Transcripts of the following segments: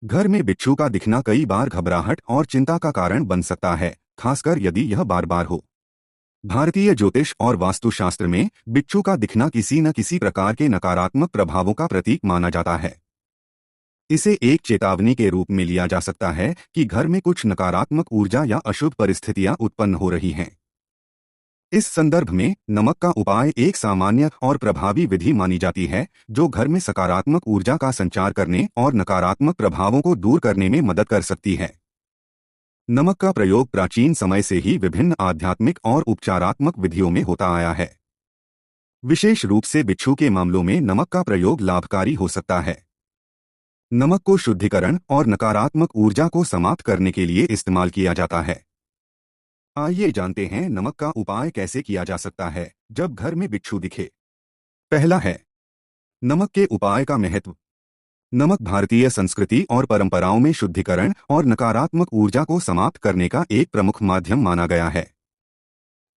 घर में बिच्छू का दिखना कई बार घबराहट और चिंता का कारण बन सकता है, खासकर यदि यह बार बार हो। भारतीय ज्योतिष और वास्तुशास्त्र में बिच्छू का दिखना किसी न किसी प्रकार के नकारात्मक प्रभावों का प्रतीक माना जाता है। इसे एक चेतावनी के रूप में लिया जा सकता है कि घर में कुछ नकारात्मक ऊर्जा या अशुभ परिस्थितियां उत्पन्न हो रही हैं। इस संदर्भ में नमक का उपाय एक सामान्य और प्रभावी विधि मानी जाती है, जो घर में सकारात्मक ऊर्जा का संचार करने और नकारात्मक प्रभावों को दूर करने में मदद कर सकती है। नमक का प्रयोग प्राचीन समय से ही विभिन्न आध्यात्मिक और उपचारात्मक विधियों में होता आया है। विशेष रूप से बिच्छू के मामलों में नमक का प्रयोग लाभकारी हो सकता है। नमक को शुद्धिकरण और नकारात्मक ऊर्जा को समाप्त करने के लिए इस्तेमाल किया जाता है। आइए जानते हैं नमक का उपाय कैसे किया जा सकता है जब घर में बिच्छू दिखे। पहला है नमक के उपाय का महत्व। नमक भारतीय संस्कृति और परंपराओं में शुद्धिकरण और नकारात्मक ऊर्जा को समाप्त करने का एक प्रमुख माध्यम माना गया है।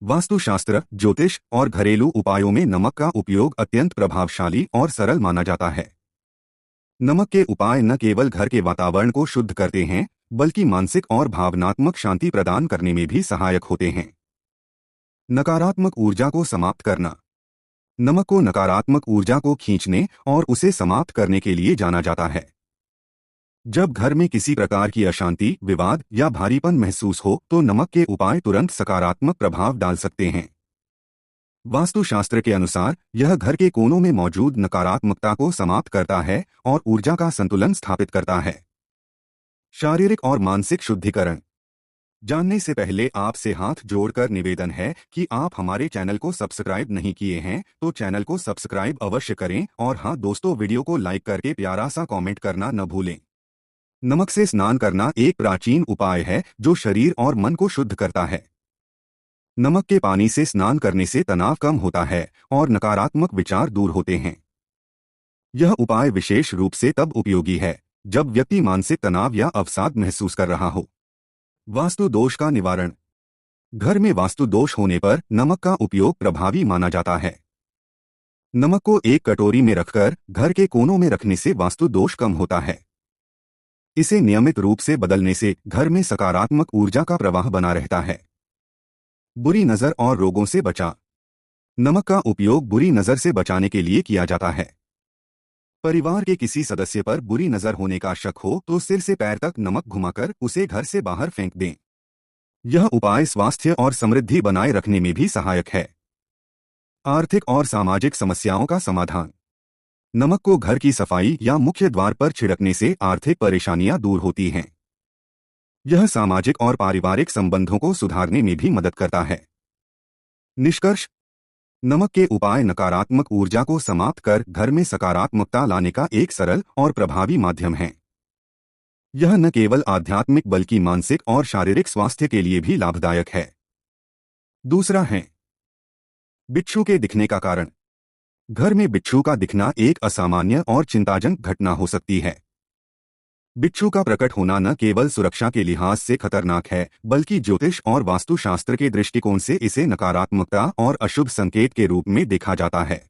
वास्तुशास्त्र, ज्योतिष और घरेलू उपायों में नमक का उपयोग अत्यंत प्रभावशाली और सरल माना जाता है। नमक के उपाय न केवल घर के वातावरण को शुद्ध करते हैं, बल्कि मानसिक और भावनात्मक शांति प्रदान करने में भी सहायक होते हैं। नकारात्मक ऊर्जा को समाप्त करना। नमक को नकारात्मक ऊर्जा को खींचने और उसे समाप्त करने के लिए जाना जाता है। जब घर में किसी प्रकार की अशांति, विवाद या भारीपन महसूस हो तो नमक के उपाय तुरंत सकारात्मक प्रभाव डाल सकते हैं। वास्तुशास्त्र के अनुसार यह घर के कोनों में मौजूद नकारात्मकता को समाप्त करता है और ऊर्जा का संतुलन स्थापित करता है। शारीरिक और मानसिक शुद्धिकरण। जानने से पहले आपसे हाथ जोड़कर निवेदन है कि आप हमारे चैनल को सब्सक्राइब नहीं किए हैं तो चैनल को सब्सक्राइब अवश्य करें और हाँ दोस्तों, वीडियो को लाइक करके प्यारा सा कमेंट करना न भूलें। नमक से स्नान करना एक प्राचीन उपाय है जो शरीर और मन को शुद्ध करता है। नमक के पानी से स्नान करने से तनाव कम होता है और नकारात्मक विचार दूर होते हैं। यह उपाय विशेष रूप से तब उपयोगी है जब व्यक्ति मानसिक तनाव या अवसाद महसूस कर रहा हो। वास्तु दोष का निवारण। घर में वास्तु दोष होने पर नमक का उपयोग प्रभावी माना जाता है। नमक को एक कटोरी में रखकर घर के कोनों में रखने से वास्तु दोष कम होता है। इसे नियमित रूप से बदलने से घर में सकारात्मक ऊर्जा का प्रवाह बना रहता है। बुरी नजर और रोगों से बचा। नमक का उपयोग बुरी नजर से बचाने के लिए किया जाता है। परिवार के किसी सदस्य पर बुरी नजर होने का शक हो तो सिर से पैर तक नमक घुमाकर उसे घर से बाहर फेंक दें। यह उपाय स्वास्थ्य और समृद्धि बनाए रखने में भी सहायक है। आर्थिक और सामाजिक समस्याओं का समाधान। नमक को घर की सफाई या मुख्य द्वार पर छिड़कने से आर्थिक परेशानियां दूर होती हैं। यह सामाजिक और पारिवारिक संबंधों को सुधारने में भी मदद करता है। निष्कर्ष। नमक के उपाय नकारात्मक ऊर्जा को समाप्त कर घर में सकारात्मकता लाने का एक सरल और प्रभावी माध्यम है। यह न केवल आध्यात्मिक बल्कि मानसिक और शारीरिक स्वास्थ्य के लिए भी लाभदायक है। दूसरा है बिच्छू के दिखने का कारण। घर में बिच्छू का दिखना एक असामान्य और चिंताजनक घटना हो सकती है। बिच्छू का प्रकट होना न केवल सुरक्षा के लिहाज से खतरनाक है, बल्कि ज्योतिष और वास्तुशास्त्र के दृष्टिकोण से इसे नकारात्मकता और अशुभ संकेत के रूप में देखा जाता है।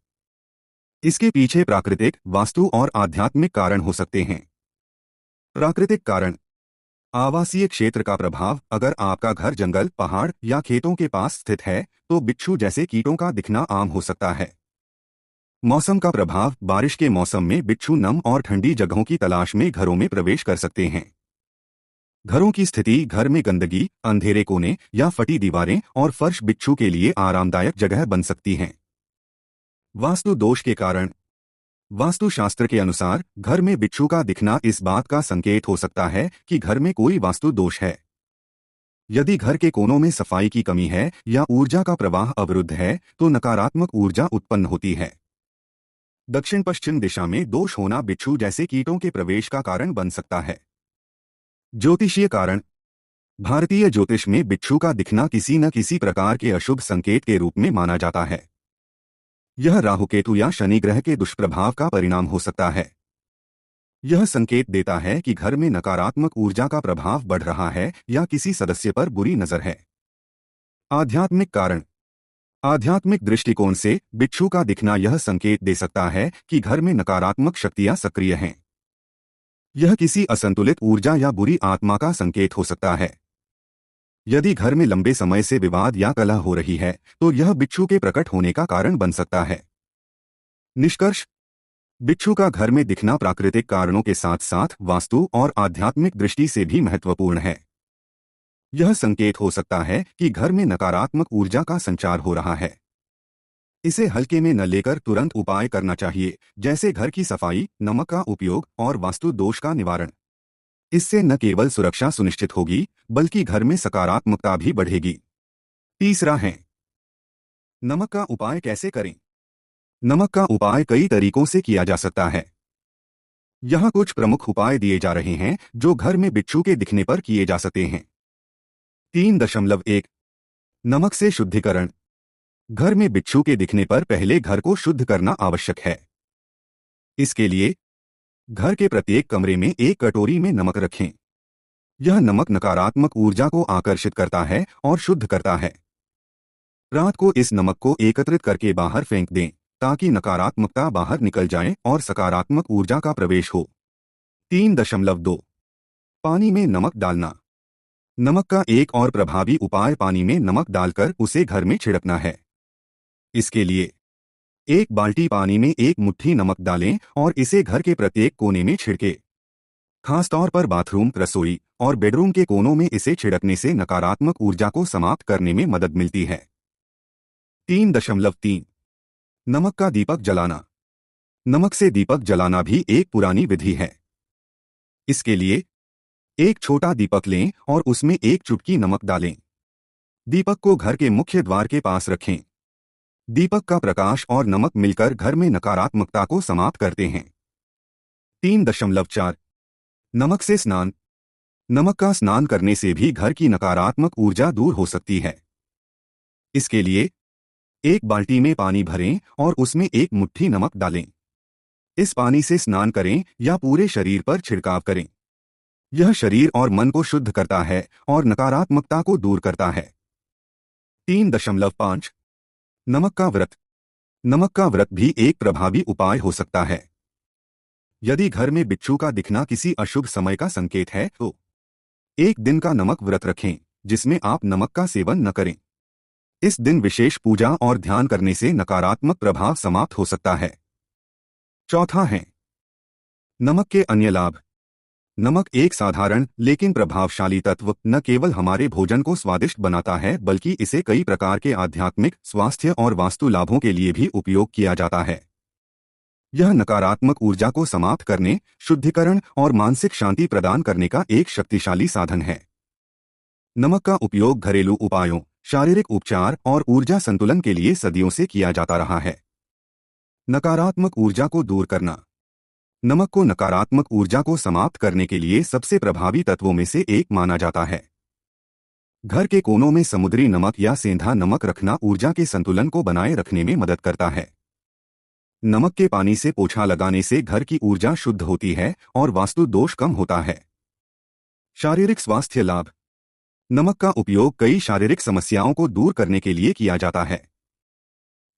इसके पीछे प्राकृतिक, वास्तु और आध्यात्मिक कारण हो सकते हैं। प्राकृतिक कारण। आवासीय क्षेत्र का प्रभाव। अगर आपका घर जंगल, पहाड़ या खेतों के पास स्थित है तो बिच्छू जैसे कीटों का दिखना आम हो सकता है। मौसम का प्रभाव। बारिश के मौसम में बिच्छू नम और ठंडी जगहों की तलाश में घरों में प्रवेश कर सकते हैं। घरों की स्थिति। घर में गंदगी, अंधेरे कोने या फटी दीवारें और फर्श बिच्छू के लिए आरामदायक जगह बन सकती हैं। वास्तु दोष के कारण। वास्तुशास्त्र के अनुसार घर में बिच्छू का दिखना इस बात का संकेत हो सकता है कि घर में कोई वास्तु दोष है। यदि घर के कोनों में सफाई की कमी है या ऊर्जा का प्रवाह अवरुद्ध है तो नकारात्मक ऊर्जा उत्पन्न होती है। दक्षिण पश्चिम दिशा में दोष होना बिच्छू जैसे कीटों के प्रवेश का कारण बन सकता है। ज्योतिषीय कारण। भारतीय ज्योतिष में बिच्छू का दिखना किसी न किसी प्रकार के अशुभ संकेत के रूप में माना जाता है। यह राहु केतु या शनि ग्रह के दुष्प्रभाव का परिणाम हो सकता है। यह संकेत देता है कि घर में नकारात्मक ऊर्जा का प्रभाव बढ़ रहा है या किसी सदस्य पर बुरी नजर है। आध्यात्मिक कारण। आध्यात्मिक दृष्टिकोण से बिच्छू का दिखना यह संकेत दे सकता है कि घर में नकारात्मक शक्तियां सक्रिय हैं। यह किसी असंतुलित ऊर्जा या बुरी आत्मा का संकेत हो सकता है। यदि घर में लंबे समय से विवाद या कलह हो रही है, तो यह बिच्छू के प्रकट होने का कारण बन सकता है। निष्कर्ष, बिच्छू का घर में दिखना प्राकृतिक कारणों के साथ साथ वास्तु और आध्यात्मिक दृष्टि से भी महत्वपूर्ण है। यह संकेत हो सकता है कि घर में नकारात्मक ऊर्जा का संचार हो रहा है। इसे हल्के में न लेकर तुरंत उपाय करना चाहिए, जैसे घर की सफाई, नमक का उपयोग और वास्तु दोष का निवारण। इससे न केवल सुरक्षा सुनिश्चित होगी, बल्कि घर में सकारात्मकता भी बढ़ेगी। तीसरा है, नमक का उपाय कैसे करें। नमक का उपाय कई तरीकों से किया जा सकता है। यहाँ कुछ प्रमुख उपाय दिए जा रहे हैं जो घर में बिच्छू के दिखने पर किए जा सकते हैं। 3.1 नमक से शुद्धिकरण। घर में बिच्छू के दिखने पर पहले घर को शुद्ध करना आवश्यक है। इसके लिए घर के प्रत्येक कमरे में एक कटोरी में नमक रखें। यह नमक नकारात्मक ऊर्जा को आकर्षित करता है और शुद्ध करता है। रात को इस नमक को एकत्रित करके बाहर फेंक दें, ताकि नकारात्मकता बाहर निकल जाए और सकारात्मक ऊर्जा का प्रवेश हो। 3.2 पानी में नमक डालना। नमक का एक और प्रभावी उपाय पानी में नमक डालकर उसे घर में छिड़कना है। इसके लिए एक बाल्टी पानी में एक मुट्ठी नमक डालें और इसे घर के प्रत्येक कोने में छिड़के। खासतौर पर बाथरूम, रसोई और बेडरूम के कोनों में इसे छिड़कने से नकारात्मक ऊर्जा को समाप्त करने में मदद मिलती है। 3.3 नमक का दीपक जलाना। नमक से दीपक जलाना भी एक पुरानी विधि है। इसके लिए एक छोटा दीपक लें और उसमें एक चुटकी नमक डालें। दीपक को घर के मुख्य द्वार के पास रखें। दीपक का प्रकाश और नमक मिलकर घर में नकारात्मकता को समाप्त करते हैं। 3.4 नमक से स्नान। नमक का स्नान करने से भी घर की नकारात्मक ऊर्जा दूर हो सकती है। इसके लिए एक बाल्टी में पानी भरें और उसमें एक मुट्ठी नमक डालें। इस पानी से स्नान करें या पूरे शरीर पर छिड़काव करें। यह शरीर और मन को शुद्ध करता है और नकारात्मकता को दूर करता है। 3.5 नमक का व्रत। नमक का व्रत भी एक प्रभावी उपाय हो सकता है। यदि घर में बिच्छू का दिखना किसी अशुभ समय का संकेत है, तो एक दिन का नमक व्रत रखें, जिसमें आप नमक का सेवन न करें। इस दिन विशेष पूजा और ध्यान करने से नकारात्मक प्रभाव समाप्त हो सकता है। चौथा है, नमक के अन्य लाभ। नमक एक साधारण लेकिन प्रभावशाली तत्व न केवल हमारे भोजन को स्वादिष्ट बनाता है, बल्कि इसे कई प्रकार के आध्यात्मिक, स्वास्थ्य और वास्तु लाभों के लिए भी उपयोग किया जाता है। यह नकारात्मक ऊर्जा को समाप्त करने, शुद्धिकरण और मानसिक शांति प्रदान करने का एक शक्तिशाली साधन है। नमक का उपयोग घरेलू उपायों, शारीरिक उपचार और ऊर्जा संतुलन के लिए सदियों से किया जाता रहा है। नकारात्मक ऊर्जा को दूर करना। नमक को नकारात्मक ऊर्जा को समाप्त करने के लिए सबसे प्रभावी तत्वों में से एक माना जाता है। घर के कोनों में समुद्री नमक या सेंधा नमक रखना ऊर्जा के संतुलन को बनाए रखने में मदद करता है। नमक के पानी से पोछा लगाने से घर की ऊर्जा शुद्ध होती है और वास्तु दोष कम होता है। शारीरिक स्वास्थ्य लाभ। नमक का उपयोग कई शारीरिक समस्याओं को दूर करने के लिए किया जाता है।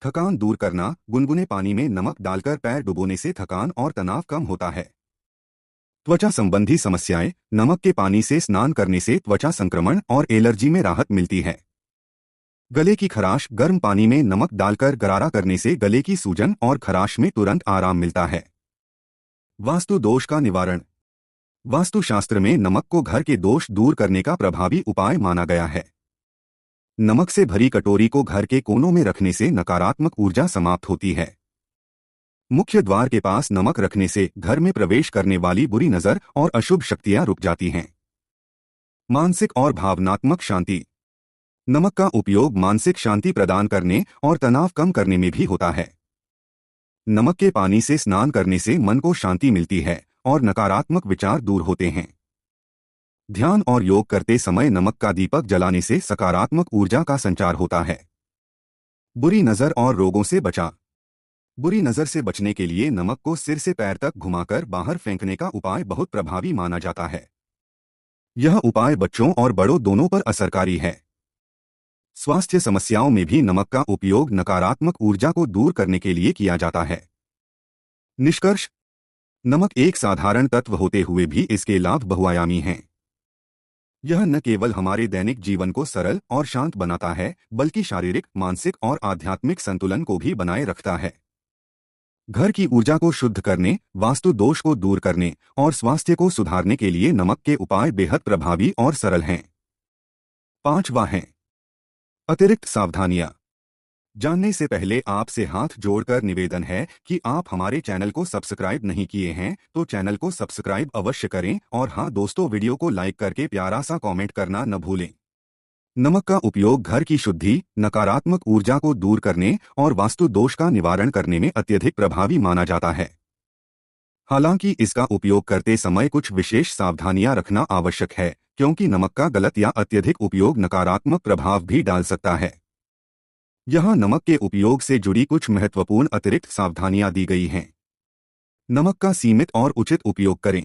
थकान दूर करना। गुनगुने पानी में नमक डालकर पैर डुबोने से थकान और तनाव कम होता है। त्वचा संबंधी समस्याएं। नमक के पानी से स्नान करने से त्वचा संक्रमण और एलर्जी में राहत मिलती है। गले की खराश। गर्म पानी में नमक डालकर गरारा करने से गले की सूजन और खराश में तुरंत आराम मिलता है। वास्तु दोष का निवारण। वास्तुशास्त्र में नमक को घर के दोष दूर करने का प्रभावी उपाय माना गया है। नमक से भरी कटोरी को घर के कोनों में रखने से नकारात्मक ऊर्जा समाप्त होती है। मुख्य द्वार के पास नमक रखने से घर में प्रवेश करने वाली बुरी नजर और अशुभ शक्तियां रुक जाती हैं। मानसिक और भावनात्मक शांति। नमक का उपयोग मानसिक शांति प्रदान करने और तनाव कम करने में भी होता है। नमक के पानी से स्नान करने से मन को शांति मिलती है और नकारात्मक विचार दूर होते हैं। ध्यान और योग करते समय नमक का दीपक जलाने से सकारात्मक ऊर्जा का संचार होता है। बुरी नजर और रोगों से बचा। बुरी नजर से बचने के लिए नमक को सिर से पैर तक घुमाकर बाहर फेंकने का उपाय बहुत प्रभावी माना जाता है। यह उपाय बच्चों और बड़ों दोनों पर असरकारी है। स्वास्थ्य समस्याओं में भी नमक का उपयोग नकारात्मक ऊर्जा को दूर करने के लिए किया जाता है। निष्कर्ष, नमक एक साधारण तत्व होते हुए भी इसके लाभ बहुआयामी हैं। यह न केवल हमारे दैनिक जीवन को सरल और शांत बनाता है, बल्कि शारीरिक, मानसिक और आध्यात्मिक संतुलन को भी बनाए रखता है। घर की ऊर्जा को शुद्ध करने, वास्तु दोष को दूर करने और स्वास्थ्य को सुधारने के लिए नमक के उपाय बेहद प्रभावी और सरल हैं। पांचवा है अतिरिक्त सावधानियां। जानने से पहले आपसे हाथ जोड़कर निवेदन है कि आप हमारे चैनल को सब्सक्राइब नहीं किए हैं तो चैनल को सब्सक्राइब अवश्य करें और हाँ दोस्तों, वीडियो को लाइक करके प्यारा सा कमेंट करना न भूलें। नमक का उपयोग घर की शुद्धि, नकारात्मक ऊर्जा को दूर करने और वास्तु दोष का निवारण करने में अत्यधिक प्रभावी माना जाता है। हालांकि इसका उपयोग करते समय कुछ विशेष सावधानियां रखना आवश्यक है, क्योंकि नमक का गलत या अत्यधिक उपयोग नकारात्मक प्रभाव भी डाल सकता है। यहाँ नमक के उपयोग से जुड़ी कुछ महत्वपूर्ण अतिरिक्त सावधानियां दी गई हैं। नमक का सीमित और उचित उपयोग करें।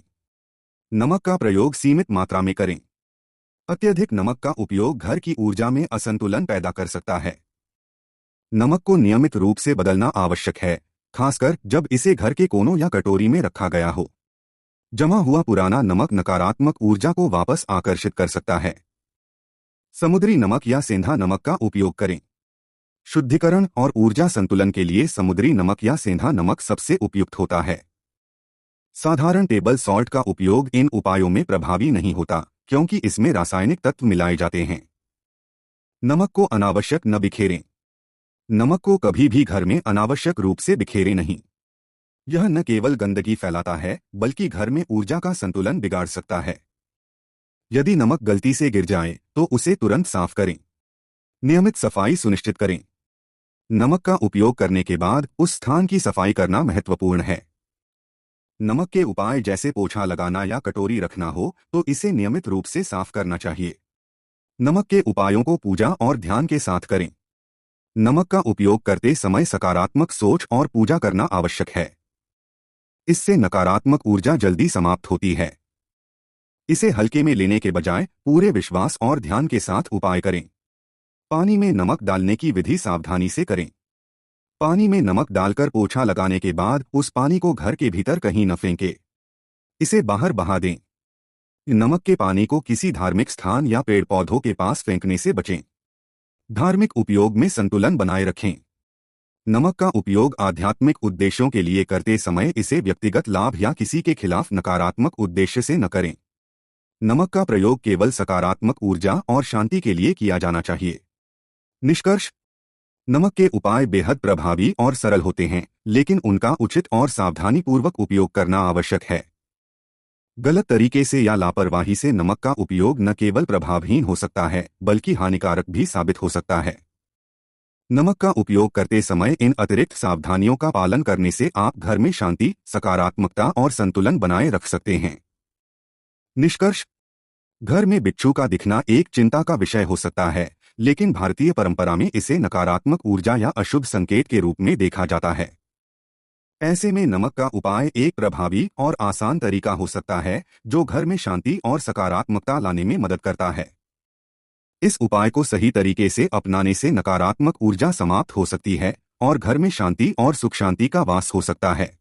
नमक का प्रयोग सीमित मात्रा में करें। अत्यधिक नमक का उपयोग घर की ऊर्जा में असंतुलन पैदा कर सकता है। नमक को नियमित रूप से बदलना आवश्यक है, खासकर जब इसे घर के कोनों या कटोरी में रखा गया हो। जमा हुआ पुराना नमक नकारात्मक ऊर्जा को वापस आकर्षित कर सकता है। समुद्री नमक या सेंधा नमक का उपयोग करें। शुद्धिकरण और ऊर्जा संतुलन के लिए समुद्री नमक या सेंधा नमक सबसे उपयुक्त होता है। साधारण टेबल सॉल्ट का उपयोग इन उपायों में प्रभावी नहीं होता, क्योंकि इसमें रासायनिक तत्व मिलाए जाते हैं। नमक को अनावश्यक न बिखेरें। नमक को कभी भी घर में अनावश्यक रूप से बिखेरें नहीं। यह न केवल गंदगी फैलाता है, बल्कि घर में ऊर्जा का संतुलन बिगाड़ सकता है। यदि नमक गलती से गिर जाए तो उसे तुरंत साफ करें। नियमित सफाई सुनिश्चित करें। नमक का उपयोग करने के बाद उस स्थान की सफाई करना महत्वपूर्ण है। नमक के उपाय जैसे पोछा लगाना या कटोरी रखना हो तो इसे नियमित रूप से साफ करना चाहिए। नमक के उपायों को पूजा और ध्यान के साथ करें। नमक का उपयोग करते समय सकारात्मक सोच और पूजा करना आवश्यक है। इससे नकारात्मक ऊर्जा जल्दी समाप्त होती है। इसे हल्के में लेने के बजाय पूरे विश्वास और ध्यान के साथ उपाय करें। पानी में नमक डालने की विधि सावधानी से करें। पानी में नमक डालकर पोछा लगाने के बाद उस पानी को घर के भीतर कहीं न फेंकें। इसे बाहर बहा दें। नमक के पानी को किसी धार्मिक स्थान या पेड़ पौधों के पास फेंकने से बचें। धार्मिक उपयोग में संतुलन बनाए रखें। नमक का उपयोग आध्यात्मिक उद्देश्यों के लिए करते समय इसे व्यक्तिगत लाभ या किसी के खिलाफ नकारात्मक उद्देश्य से न करें। नमक का प्रयोग केवल सकारात्मक ऊर्जा और शांति के लिए किया जाना चाहिए। निष्कर्ष: नमक के उपाय बेहद प्रभावी और सरल होते हैं, लेकिन उनका उचित और सावधानीपूर्वक उपयोग करना आवश्यक है। गलत तरीके से या लापरवाही से नमक का उपयोग न केवल प्रभावहीन हो सकता है, बल्कि हानिकारक भी साबित हो सकता है। नमक का उपयोग करते समय इन अतिरिक्त सावधानियों का पालन करने से आप घर में शांति, सकारात्मकता और संतुलन बनाए रख सकते हैं। निष्कर्ष: घर में बिच्छू का दिखना एक चिंता का विषय हो सकता है, लेकिन भारतीय परंपरा में इसे नकारात्मक ऊर्जा या अशुभ संकेत के रूप में देखा जाता है। ऐसे में नमक का उपाय एक प्रभावी और आसान तरीका हो सकता है, जो घर में शांति और सकारात्मकता लाने में मदद करता है। इस उपाय को सही तरीके से अपनाने से नकारात्मक ऊर्जा समाप्त हो सकती है और घर में शांति और सुख शांति का वास हो सकता है।